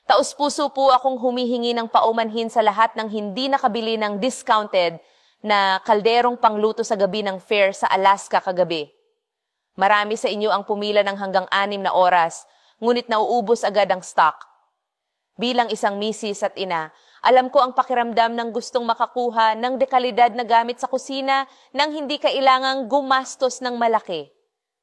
Taos-puso po akong humihingi ng paumanhin sa lahat ng hindi nakabili ng discounted na kalderong pangluto sa gabi ng fair sa Alaska kagabi. Marami sa inyo ang pumila ng hanggang 6 na oras, ngunit nauubos agad ang stock. Bilang isang misis at ina, alam ko ang pakiramdam ng gustong makakuha ng dekalidad na gamit sa kusina nang hindi kailangang gumastos ng malaki.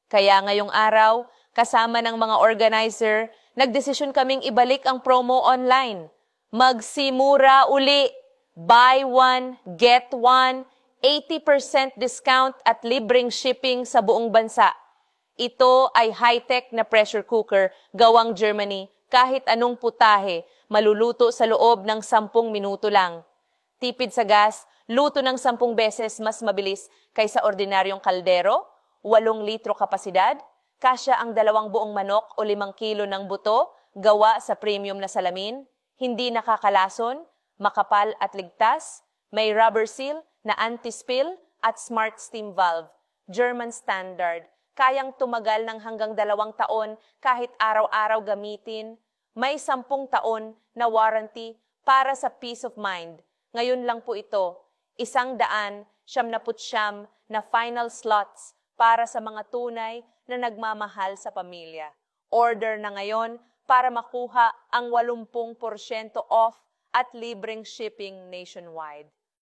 Kaya ngayong araw, kasama ng mga organizer, nagdesisyon kaming ibalik ang promo online. Magsimura uli! Buy one, get one, 80% discount at libreng shipping sa buong bansa. Ito ay high-tech na pressure cooker gawang Germany, kahit anong putahe, maluluto sa loob ng 10 minuto lang. Tipid sa gas, luto ng 10 beses mas mabilis kaysa ordinaryong kaldero, 8 litro kapasidad, kasya ang 2 buong manok o 5 kilo ng buto, gawa sa premium na salamin, hindi nakakalason, makapal at ligtas, may rubber seal na anti-spill at smart steam valve, German standard, kayang tumagal ng hanggang 2 taon kahit araw-araw gamitin, may 10 taon na warranty para sa peace of mind. Ngayon lang po ito, 199 na final slots para sa mga tunay na nagmamahal sa pamilya. Order na ngayon para makuha ang 80% off at libreng shipping nationwide.